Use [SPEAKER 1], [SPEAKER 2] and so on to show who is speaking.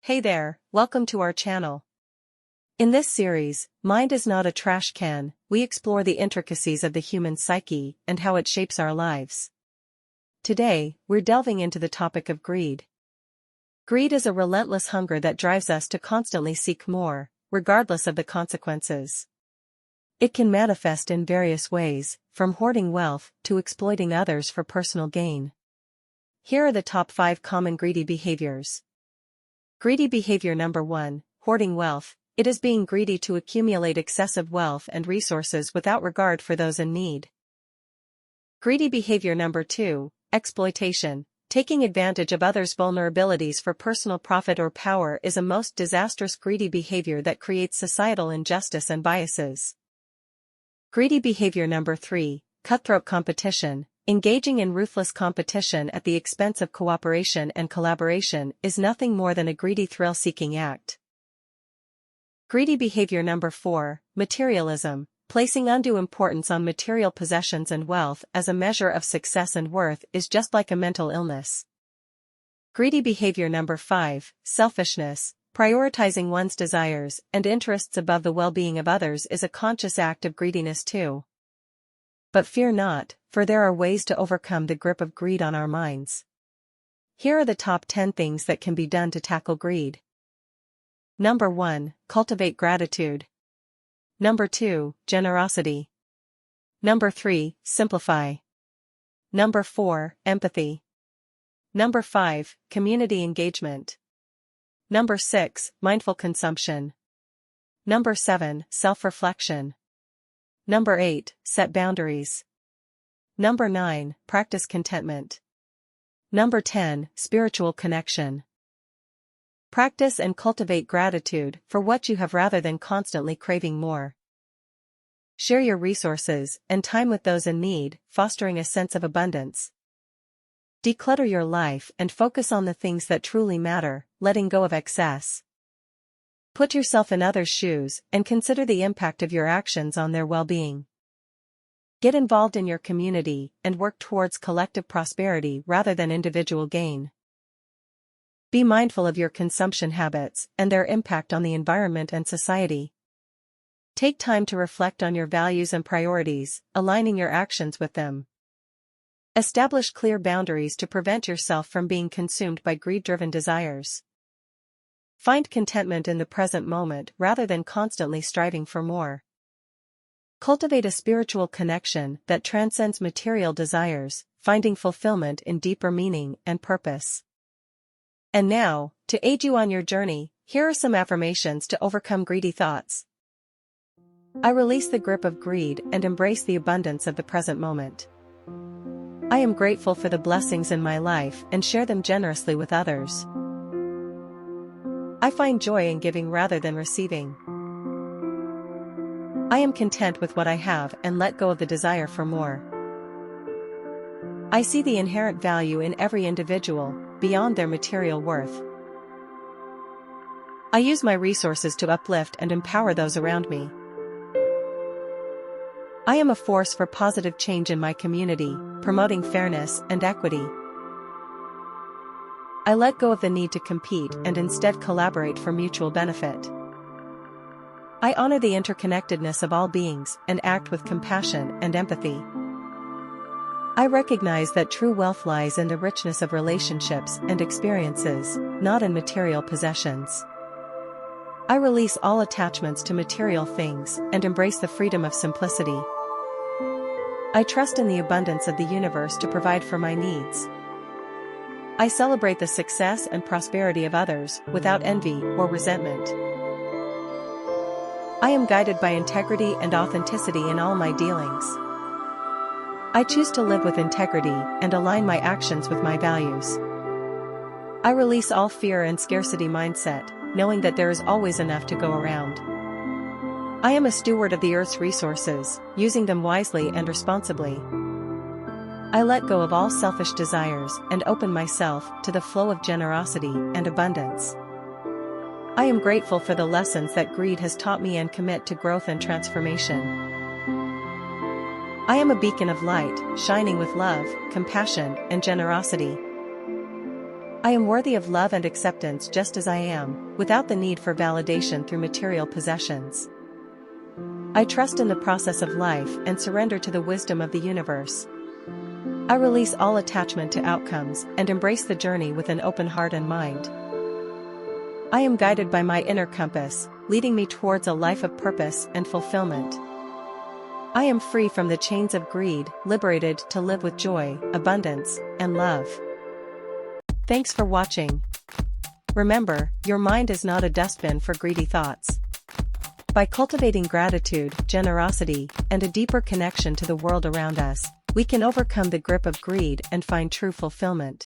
[SPEAKER 1] Hey there, welcome to our channel. In this series, Mind is Not a Trash Can, we explore the intricacies of the human psyche and how it shapes our lives. Today, we're delving into the topic of greed. Greed is a relentless hunger that drives us to constantly seek more, regardless of the consequences. It can manifest in various ways, from hoarding wealth to exploiting others for personal gain. Here are the top 5 common greedy behaviors. Greedy behavior number 1, hoarding wealth. It is being greedy to accumulate excessive wealth and resources without regard for those in need. Greedy behavior number 2, exploitation. Taking advantage of others' vulnerabilities for personal profit or power is a most disastrous greedy behavior that creates societal injustice and biases. Greedy behavior number 3, cutthroat competition. Engaging in ruthless competition at the expense of cooperation and collaboration is nothing more than a greedy thrill-seeking act. Greedy behavior number 4, materialism. Placing undue importance on material possessions and wealth as a measure of success and worth is just like a mental illness. Greedy behavior number 5, selfishness. Prioritizing one's desires and interests above the well-being of others is a conscious act of greediness too. But fear not, for there are ways to overcome the grip of greed on our minds. Here are the top 10 things that can be done to tackle greed. Number 1, cultivate gratitude. Number 2, generosity. Number 3, simplify. Number 4, empathy. Number 5, community engagement. Number 6, mindful consumption. Number 7, self-reflection. Number 8, set boundaries. Number 9, practice contentment. Number 10, spiritual connection. Practice and cultivate gratitude for what you have rather than constantly craving more. Share your resources and time with those in need, fostering a sense of abundance. Declutter your life and focus on the things that truly matter, letting go of excess. Put yourself in others' shoes and consider the impact of your actions on their well-being. Get involved in your community and work towards collective prosperity rather than individual gain. Be mindful of your consumption habits and their impact on the environment and society. Take time to reflect on your values and priorities, aligning your actions with them. Establish clear boundaries to prevent yourself from being consumed by greed-driven desires. Find contentment in the present moment rather than constantly striving for more. Cultivate a spiritual connection that transcends material desires, finding fulfillment in deeper meaning and purpose. And now, to aid you on your journey, here are some affirmations to overcome greedy thoughts. I release the grip of greed and embrace the abundance of the present moment. I am grateful for the blessings in my life and share them generously with others. I find joy in giving rather than receiving. I am content with what I have and let go of the desire for more. I see the inherent value in every individual, beyond their material worth. I use my resources to uplift and empower those around me. I am a force for positive change in my community, promoting fairness and equity. I let go of the need to compete and instead collaborate for mutual benefit. I honor the interconnectedness of all beings and act with compassion and empathy. I recognize that true wealth lies in the richness of relationships and experiences, not in material possessions. I release all attachments to material things and embrace the freedom of simplicity. I trust in the abundance of the universe to provide for my needs. I celebrate the success and prosperity of others without envy or resentment. I am guided by integrity and authenticity in all my dealings. I choose to live with integrity and align my actions with my values. I release all fear and scarcity mindset, knowing that there is always enough to go around. I am a steward of the earth's resources, using them wisely and responsibly. I let go of all selfish desires and open myself to the flow of generosity and abundance. I am grateful for the lessons that greed has taught me and commit to growth and transformation. I am a beacon of light, shining with love, compassion, and generosity. I am worthy of love and acceptance just as I am, without the need for validation through material possessions. I trust in the process of life and surrender to the wisdom of the universe. I release all attachment to outcomes and embrace the journey with an open heart and mind. I am guided by my inner compass, leading me towards a life of purpose and fulfillment. I am free from the chains of greed, liberated to live with joy, abundance, and love. Thanks for watching. Remember, your mind is not a dustbin for greedy thoughts. By cultivating gratitude, generosity, and a deeper connection to the world around us, we can overcome the grip of greed and find true fulfillment.